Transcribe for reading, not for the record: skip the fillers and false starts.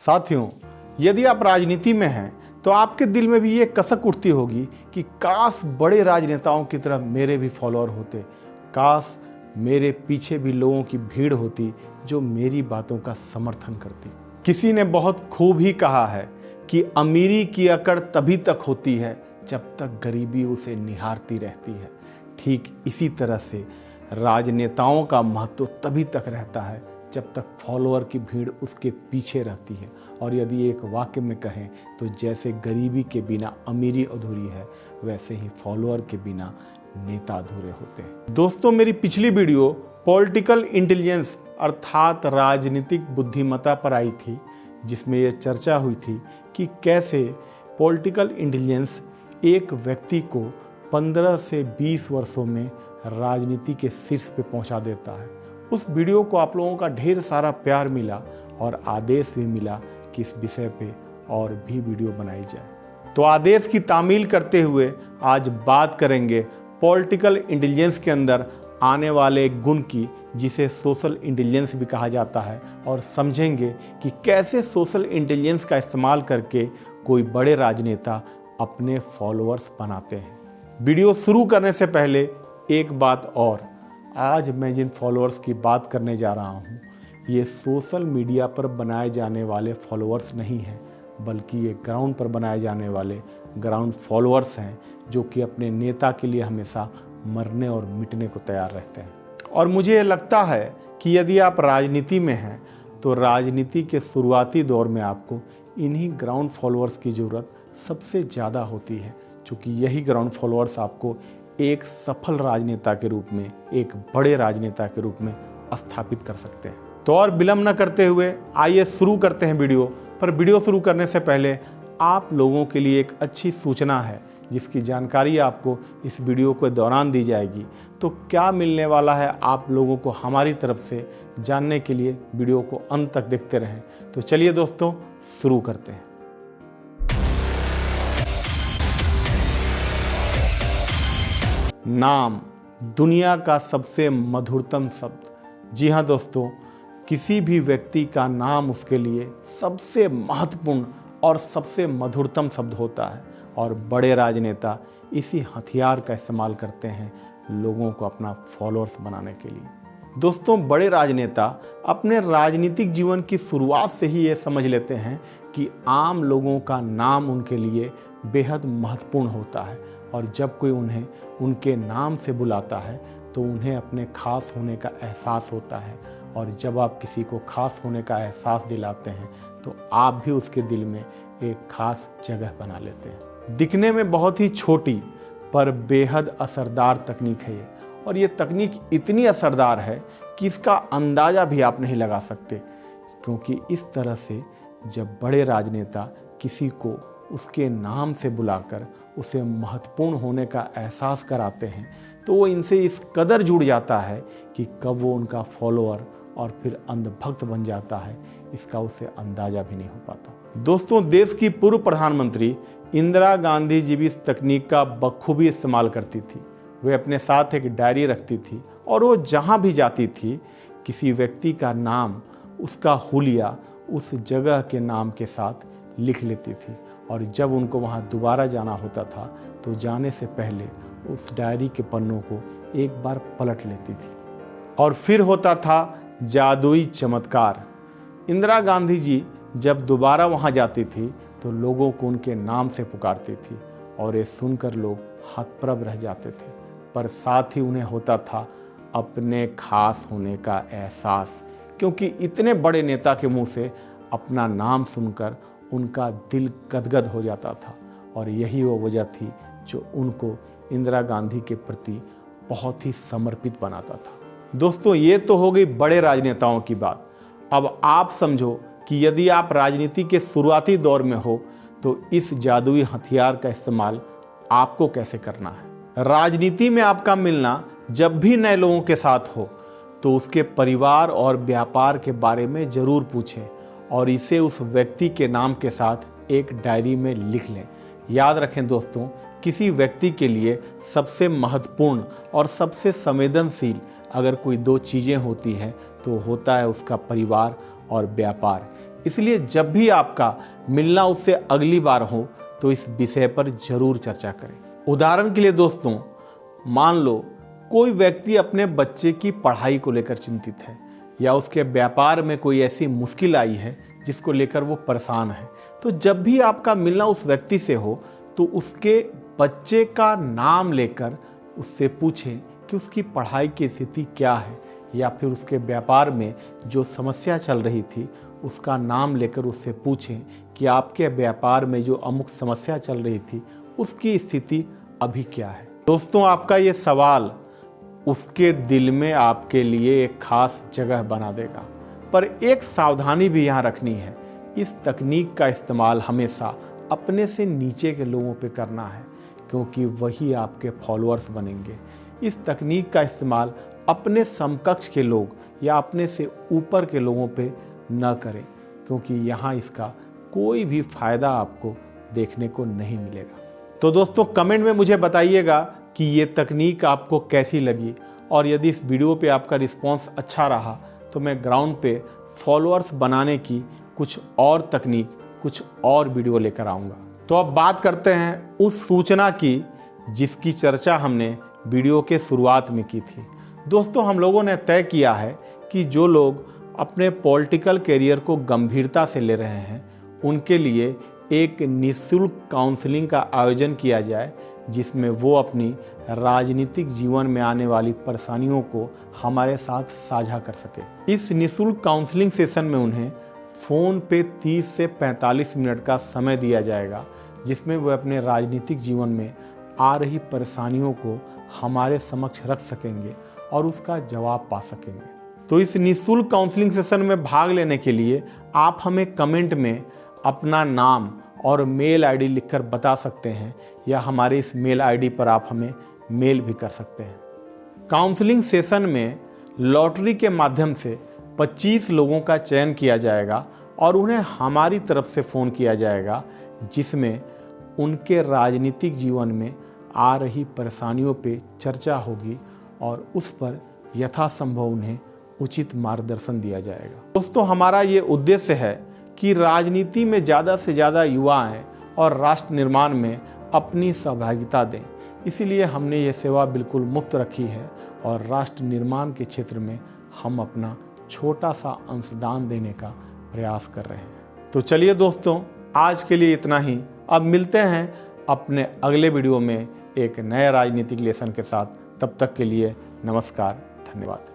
साथियों, यदि आप राजनीति में हैं तो आपके दिल में भी ये कसक उठती होगी कि काश बड़े राजनेताओं की तरह मेरे भी फॉलोअर होते, काश मेरे पीछे भी लोगों की भीड़ होती जो मेरी बातों का समर्थन करती। किसी ने बहुत खूब ही कहा है कि अमीरी की अकड़ तभी तक होती है जब तक गरीबी उसे निहारती रहती है। ठीक इसी तरह से राजनेताओं का महत्व तभी तक रहता है जब तक फॉलोअर की भीड़ उसके पीछे रहती है। और यदि एक वाक्य में कहें तो जैसे गरीबी के बिना अमीरी अधूरी है, वैसे ही फॉलोअर के बिना नेता अधूरे होते हैं। दोस्तों, मेरी पिछली वीडियो पॉलिटिकल इंटेलिजेंस अर्थात राजनीतिक बुद्धिमत्ता पर आई थी, जिसमें यह चर्चा हुई थी कि कैसे पॉलिटिकल इंटेलिजेंस एक व्यक्ति को 15 से 20 वर्षों में राजनीति के शीर्ष पे पहुंचा देता है। उस वीडियो को आप लोगों का ढेर सारा प्यार मिला और आदेश भी मिला कि इस विषय पे और भी वीडियो बनाई जाए। तो आदेश की तामील करते हुए आज बात करेंगे पॉलिटिकल इंटेलिजेंस के अंदर आने वाले एक गुण की, जिसे सोशल इंटेलिजेंस भी कहा जाता है, और समझेंगे कि कैसे सोशल इंटेलिजेंस का इस्तेमाल करके कोई बड़े राजनेता अपने फॉलोअर्स बनाते हैं। वीडियो शुरू करने से पहले एक बात और, आज मैं जिन फॉलोअर्स की बात करने जा रहा हूँ ये सोशल मीडिया पर बनाए जाने वाले फॉलोअर्स नहीं हैं, बल्कि ये ग्राउंड पर बनाए जाने वाले ग्राउंड फॉलोअर्स हैं, जो कि अपने नेता के लिए हमेशा मरने और मिटने को तैयार रहते हैं। और मुझे ये लगता है कि यदि आप राजनीति में हैं तो राजनीति के शुरुआती दौर में आपको इन्हीं ग्राउंड फॉलोअर्स की ज़रूरत सबसे ज़्यादा होती है, क्योंकि यही ग्राउंड फॉलोअर्स आपको एक सफल राजनेता के रूप में, एक बड़े राजनेता के रूप में स्थापित कर सकते हैं। तो और विलंब न करते हुए आइए शुरू करते हैं वीडियो। पर वीडियो शुरू करने से पहले आप लोगों के लिए एक अच्छी सूचना है, जिसकी जानकारी आपको इस वीडियो के दौरान दी जाएगी। तो क्या मिलने वाला है आप लोगों को हमारी तरफ से, जानने के लिए वीडियो को अंत तक देखते रहें। तो चलिए दोस्तों, शुरू करते हैं। नाम दुनिया का सबसे मधुरतम शब्द। जी हाँ दोस्तों, किसी भी व्यक्ति का नाम उसके लिए सबसे महत्वपूर्ण और सबसे मधुरतम शब्द होता है, और बड़े राजनेता इसी हथियार का इस्तेमाल करते हैं लोगों को अपना फॉलोअर्स बनाने के लिए। दोस्तों, बड़े राजनेता अपने राजनीतिक जीवन की शुरुआत से ही ये समझ लेते हैं कि आम लोगों का नाम उनके लिए बेहद महत्वपूर्ण होता है, और जब कोई उन्हें उनके नाम से बुलाता है तो उन्हें अपने खास होने का एहसास होता है। और जब आप किसी को खास होने का एहसास दिलाते हैं तो आप भी उसके दिल में एक खास जगह बना लेते हैं। दिखने में बहुत ही छोटी पर बेहद असरदार तकनीक है ये, और ये तकनीक इतनी असरदार है कि इसका अंदाज़ा भी आप नहीं लगा सकते, क्योंकि इस तरह से जब बड़े राजनेता किसी को उसके नाम से बुलाकर उसे महत्वपूर्ण होने का एहसास कराते हैं तो वो इनसे इस कदर जुड़ जाता है कि कब वो उनका फॉलोअर और फिर अंधभक्त बन जाता है, इसका उसे अंदाज़ा भी नहीं हो पाता। दोस्तों, देश की पूर्व प्रधानमंत्री इंदिरा गांधी जी भी इस तकनीक का बखूबी इस्तेमाल करती थी। वे अपने साथ एक डायरी रखती थी, और वो जहाँ भी जाती थी किसी व्यक्ति का नाम, उसका हुलिया उस जगह के नाम के साथ लिख लेती थी। और जब उनको वहाँ दोबारा जाना होता था तो जाने से पहले उस डायरी के पन्नों को एक बार पलट लेती थी, और फिर होता था जादुई चमत्कार। इंदिरा गांधी जी जब दोबारा वहाँ जाती थी तो लोगों को उनके नाम से पुकारती थी, और ये सुनकर लोग हतप्रभ रह जाते थे, पर साथ ही उन्हें होता था अपने खास होने का एहसास, क्योंकि इतने बड़े नेता के मुंह से अपना नाम सुनकर उनका दिल गदगद हो जाता था। और यही वो वजह थी जो उनको इंदिरा गांधी के प्रति बहुत ही समर्पित बनाता था। दोस्तों, ये तो हो गई बड़े राजनेताओं की बात। अब आप समझो कि यदि आप राजनीति के शुरुआती दौर में हो तो इस जादुई हथियार का इस्तेमाल आपको कैसे करना है। राजनीति में आपका मिलना जब भी नए लोगों के साथ हो तो उसके परिवार और व्यापार के बारे में ज़रूर पूछें, और इसे उस व्यक्ति के नाम के साथ एक डायरी में लिख लें। याद रखें दोस्तों, किसी व्यक्ति के लिए सबसे महत्वपूर्ण और सबसे संवेदनशील अगर कोई दो चीज़ें होती हैं तो होता है उसका परिवार और व्यापार। इसलिए जब भी आपका मिलना उससे अगली बार हो तो इस विषय पर जरूर चर्चा करें। उदाहरण के लिए दोस्तों, मान लो कोई व्यक्ति अपने बच्चे की पढ़ाई को लेकर चिंतित है या उसके व्यापार में कोई ऐसी मुश्किल आई है जिसको लेकर वो परेशान है, तो जब भी आपका मिलना उस व्यक्ति से हो तो उसके बच्चे का नाम लेकर उससे पूछें कि उसकी पढ़ाई की स्थिति क्या है, या फिर उसके व्यापार में जो समस्या चल रही थी उसका नाम लेकर उससे पूछें कि आपके व्यापार में जो अमुक समस्या चल रही थी उसकी स्थिति अभी क्या है। दोस्तों, आपका ये सवाल उसके दिल में आपके लिए एक खास जगह बना देगा। पर एक सावधानी भी यहाँ रखनी है, इस तकनीक का इस्तेमाल हमेशा अपने से नीचे के लोगों पे करना है, क्योंकि वही आपके फॉलोअर्स बनेंगे। इस तकनीक का इस्तेमाल अपने समकक्ष के लोग या अपने से ऊपर के लोगों पे न करें, क्योंकि यहाँ इसका कोई भी फ़ायदा आपको देखने को नहीं मिलेगा। तो दोस्तों, कमेंट में मुझे बताइएगा कि ये तकनीक आपको कैसी लगी, और यदि इस वीडियो पे आपका रिस्पांस अच्छा रहा तो मैं ग्राउंड पे फॉलोअर्स बनाने की कुछ और तकनीक, कुछ और वीडियो लेकर आऊँगा। तो अब बात करते हैं उस सूचना की जिसकी चर्चा हमने वीडियो के शुरुआत में की थी। दोस्तों, हम लोगों ने तय किया है कि जो लोग अपने पॉलिटिकल करियर को गंभीरता से ले रहे हैं उनके लिए एक निःशुल्क काउंसलिंग का आयोजन किया जाए, जिसमें वो अपनी राजनीतिक जीवन में आने वाली परेशानियों को हमारे साथ साझा कर सके। इस निःशुल्क काउंसलिंग सेशन में उन्हें फ़ोन पे 30 से 45 मिनट का समय दिया जाएगा, जिसमें वे अपने राजनीतिक जीवन में आ रही परेशानियों को हमारे समक्ष रख सकेंगे और उसका जवाब पा सकेंगे। तो इस निःशुल्क काउंसलिंग सेशन में भाग लेने के लिए आप हमें कमेंट में अपना नाम और मेल आईडी लिखकर बता सकते हैं, या हमारे इस मेल आईडी पर आप हमें मेल भी कर सकते हैं। काउंसलिंग सेशन में लॉटरी के माध्यम से 25 लोगों का चयन किया जाएगा और उन्हें हमारी तरफ से फ़ोन किया जाएगा, जिसमें उनके राजनीतिक जीवन में आ रही परेशानियों पे चर्चा होगी और उस पर यथासंभव उन्हें उचित मार्गदर्शन दिया जाएगा। दोस्तों, हमारा ये उद्देश्य है कि राजनीति में ज़्यादा से ज़्यादा युवा आएं और राष्ट्र निर्माण में अपनी सहभागिता दें। इसीलिए हमने ये सेवा बिल्कुल मुफ्त रखी है और राष्ट्र निर्माण के क्षेत्र में हम अपना छोटा सा अंशदान देने का प्रयास कर रहे हैं। तो चलिए दोस्तों, आज के लिए इतना ही। अब मिलते हैं अपने अगले वीडियो में एक नए राजनीतिक लेसन के साथ। तब तक के लिए नमस्कार, धन्यवाद।